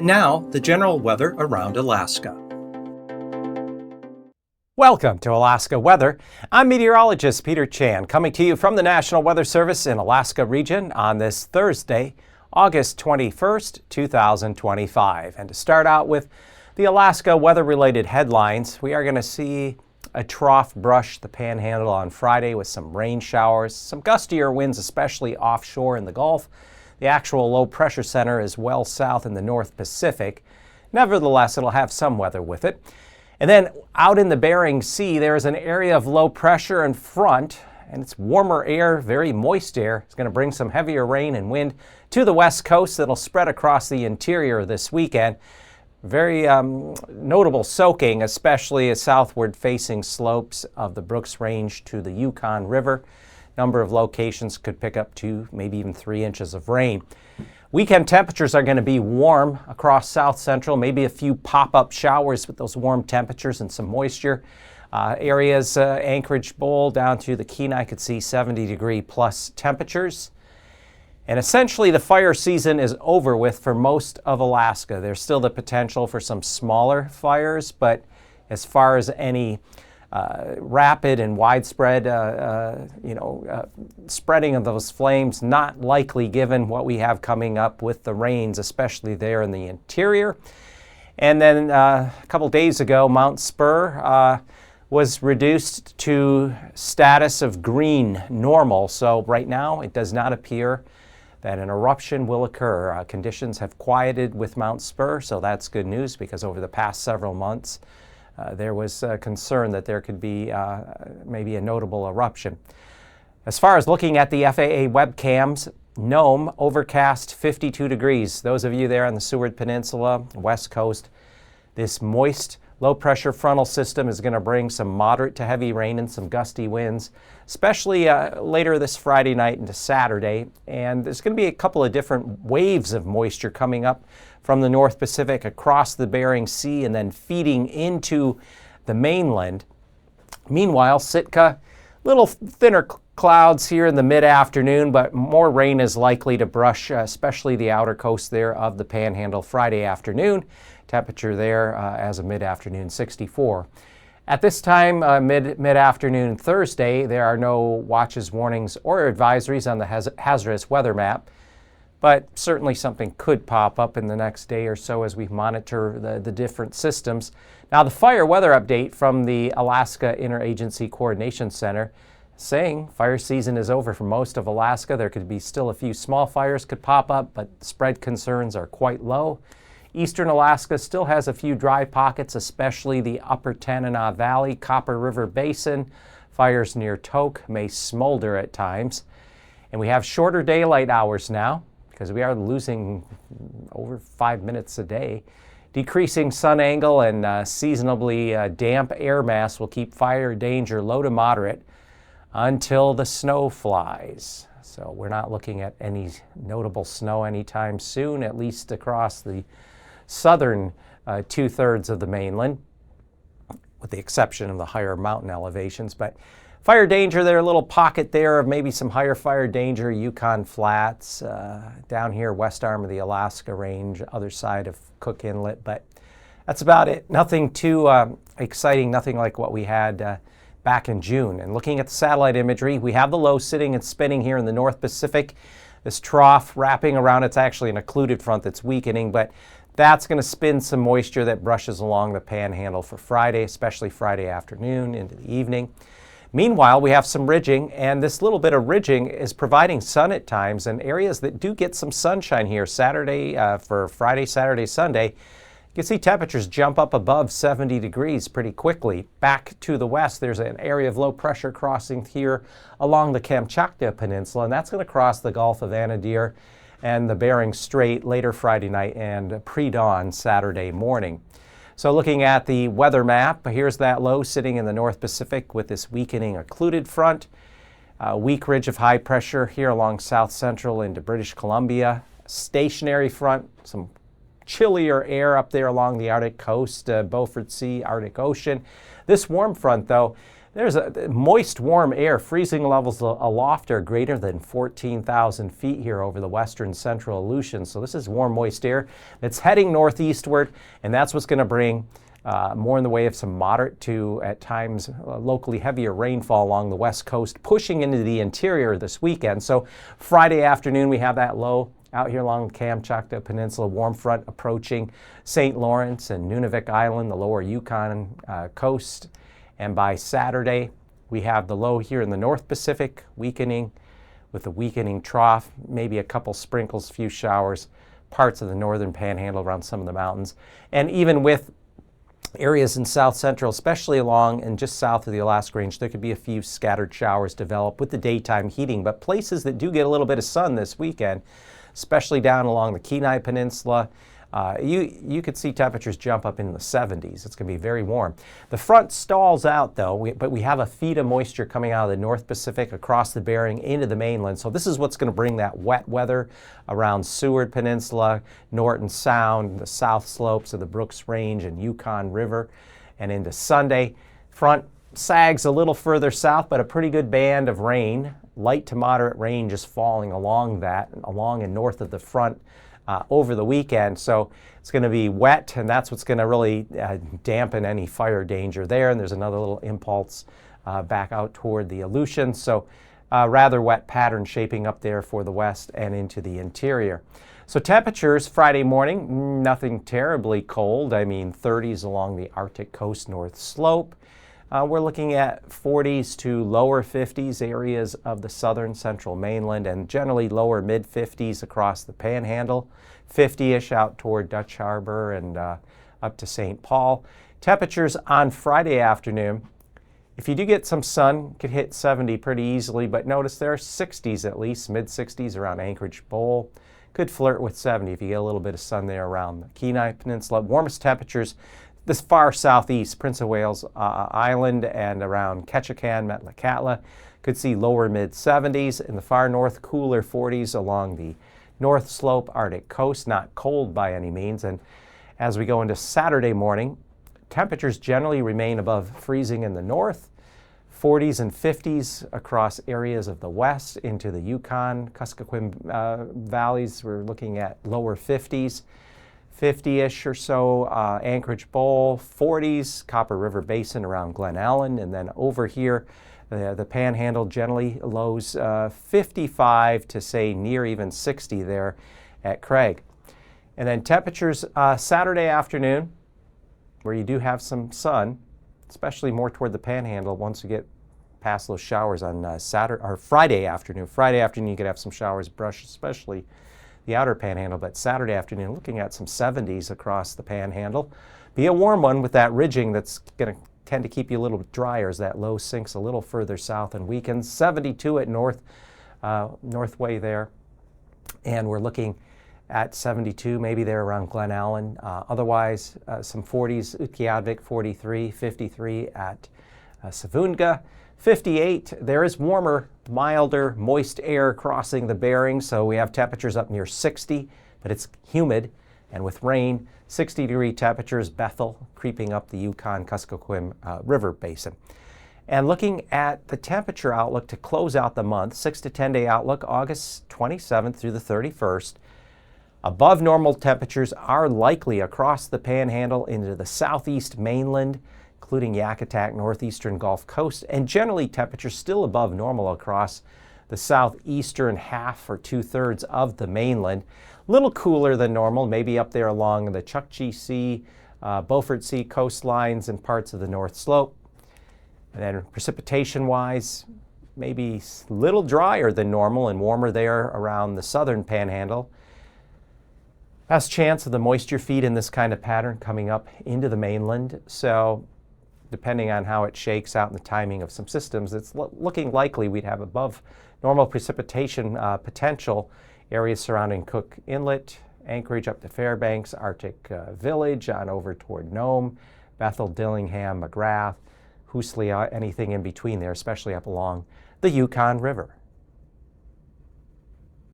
Now, the general weather around Alaska. Welcome to Alaska Weather. I'm meteorologist Peter Chan, coming to you from the National Weather Service in Alaska region on this Thursday, August 21st, 2025. And to start out with the Alaska weather-related headlines, we are going to see a trough brush the panhandle on Friday with some rain showers, some gustier winds, especially offshore in the Gulf. The actual low pressure center is well south in the North Pacific. Nevertheless, it'll have some weather with it. And then out in the Bering Sea, there is an area of low pressure in front, and it's warmer air, very moist air. It's going to bring some heavier rain and wind to the west coast that'll spread across the interior this weekend. Very notable soaking, especially as southward facing slopes of the Brooks Range to the Yukon River. Number of locations could pick up 2, maybe even 3 inches of rain. Weekend temperatures are going to be warm across south central, maybe a few pop-up showers with those warm temperatures and some moisture. Areas, Anchorage Bowl down to the Kenai could see 70-degree plus temperatures. And essentially the fire season is over with for most of Alaska. There's still the potential for some smaller fires, but as far as any rapid and widespread spreading of those flames, not likely given what we have coming up with the rains, especially there in the interior. And then a couple days ago, Mount Spurr was reduced to status of green normal. So right now it does not appear that an eruption will occur. Conditions have quieted with Mount Spurr, so that's good news because over the past several months there was concern that there could be maybe a notable eruption. As far as looking at the FAA webcams, Nome, overcast 52 degrees. Those of you there on the Seward Peninsula, west coast, this moist low-pressure frontal system is going to bring some moderate to heavy rain and some gusty winds, especially later this Friday night into Saturday. And there's going to be a couple of different waves of moisture coming up from the North Pacific across the Bering Sea and then feeding into the mainland. Meanwhile, Sitka, little thinner clouds here in the mid-afternoon, but more rain is likely to brush, especially the outer coast there of the Panhandle Friday afternoon. Temperature there as of mid-afternoon, 64. At this time, mid-afternoon Thursday, there are no watches, warnings, or advisories on the hazardous weather map, but certainly something could pop up in the next day or so as we monitor the different systems. Now, the fire weather update from the Alaska Interagency Coordination Center saying fire season is over for most of Alaska. There could be still a few small fires could pop up, but spread concerns are quite low. Eastern Alaska still has a few dry pockets, especially the upper Tanana Valley, Copper River Basin. Fires near Tok may smolder at times. And we have shorter daylight hours now because we are losing over 5 minutes a day. Decreasing sun angle and seasonably damp air mass will keep fire danger low to moderate until the snow flies. So we're not looking at any notable snow anytime soon, at least across the southern 2/3 of the mainland, with the exception of the higher mountain elevations. But fire danger there, a little pocket there of maybe some higher fire danger, Yukon Flats, down here west arm of the Alaska Range, other side of Cook Inlet. But that's about it. Nothing too exciting, nothing like what we had back in June. And looking at the satellite imagery, we have the low sitting and spinning here in the North Pacific. This trough wrapping around, it's actually an occluded front that's weakening, but that's going to spin some moisture that brushes along the panhandle for Friday, especially Friday afternoon into the evening. Meanwhile, we have some ridging, and this little bit of ridging is providing sun at times in areas that do get some sunshine here. Saturday, for Friday, Saturday, Sunday, you can see temperatures jump up above 70 degrees pretty quickly. Back to the west, there's an area of low pressure crossing here along the Kamchatka Peninsula, and that's going to cross the Gulf of Anadyr and the Bering Strait later Friday night and pre-dawn Saturday morning. So looking at the weather map, here's that low sitting in the North Pacific with this weakening occluded front. A weak ridge of high pressure here along south central into British Columbia. Stationary front, some chillier air up there along the Arctic coast, Beaufort Sea, Arctic Ocean. This warm front, though, There's a moist, warm air. Freezing levels aloft are greater than 14,000 feet here over the western central Aleutians. So this is warm, moist air that's heading northeastward, and that's what's going to bring more in the way of some moderate to, at times, locally heavier rainfall along the west coast, pushing into the interior this weekend. So Friday afternoon, we have that low out here along the Kamchatka Peninsula, warm front approaching St. Lawrence and Nunavik Island, the lower Yukon coast. And by Saturday, we have the low here in the North Pacific weakening with a weakening trough, maybe a couple sprinkles, few showers, parts of the northern panhandle around some of the mountains. And even with areas in south central, especially along and just south of the Alaska Range, there could be a few scattered showers develop with the daytime heating. But places that do get a little bit of sun this weekend, especially down along the Kenai Peninsula, you could see temperatures jump up into the 70s. It's going to be very warm. The front stalls out, though, but we have a feed of moisture coming out of the North Pacific across the Bering into the mainland. So this is what's going to bring that wet weather around Seward Peninsula, Norton Sound, the south slopes of the Brooks Range and Yukon River, and into Sunday. Front sags a little further south, but a pretty good band of rain, light to moderate rain just falling along and north of the front over the weekend. So it's going to be wet, and that's what's going to really dampen any fire danger there. And there's another little impulse back out toward the Aleutians. So rather wet pattern shaping up there for the west and into the interior. So temperatures Friday morning, nothing terribly cold. I mean 30s along the Arctic coast north slope. We're looking at 40s to lower 50s areas of the southern central mainland, and generally lower mid 50s across the panhandle, 50-ish out toward Dutch Harbor and up to St. Paul. Temperatures on Friday afternoon, if you do get some sun, could hit 70 pretty easily, but notice there are 60s at least, mid 60s around Anchorage Bowl. Could flirt with 70 if you get a little bit of sun there around the Kenai Peninsula. Warmest temperatures this far southeast, Prince of Wales Island and around Ketchikan, Metlakatla, could see lower mid 70s. In the far north, cooler 40s along the north slope Arctic coast, not cold by any means. And as we go into Saturday morning, temperatures generally remain above freezing in the north, 40s and 50s across areas of the west into the Yukon, Kuskokwim valleys. We're looking at lower 50s. 50-ish or so, Anchorage Bowl, 40s, Copper River Basin around Glen Ellen, and then over here, the Panhandle generally lows 55 to say near even 60 there at Craig. And then temperatures Saturday afternoon, where you do have some sun, especially more toward the Panhandle once you get past those showers on Friday afternoon. Friday afternoon you could have some showers, brush especially the outer Panhandle, but Saturday afternoon looking at some 70s across the Panhandle. Be a warm one with that ridging that's going to tend to keep you a little bit drier as that low sinks a little further south and weakens. 72 at Northway there, and we're looking at 72 maybe there around Glen Ellen. Otherwise, some 40s, Utqiagvik 43, 53 at Savunga. 58, there is warmer, milder, moist air crossing the Bering, so we have temperatures up near 60, but it's humid, and with rain, 60-degree temperatures, Bethel creeping up the Yukon-Kuskokwim River Basin. And looking at the temperature outlook to close out the month, 6 to 10-day outlook, August 27th through the 31st, above normal temperatures are likely across the Panhandle into the southeast mainland, including Yakutat, northeastern Gulf Coast, and generally temperatures still above normal across the southeastern half or two-thirds of the mainland. A little cooler than normal, maybe up there along the Chukchi Sea, Beaufort Sea coastlines and parts of the North Slope. And then precipitation-wise, maybe a little drier than normal and warmer there around the southern Panhandle. Best chance of the moisture feed in this kind of pattern coming up into the mainland. So depending on how it shakes out and the timing of some systems, it's looking likely we'd have above normal precipitation potential areas surrounding Cook Inlet, Anchorage up to Fairbanks, Arctic Village on over toward Nome, Bethel, Dillingham, McGrath, Haisley, anything in between there, especially up along the Yukon River.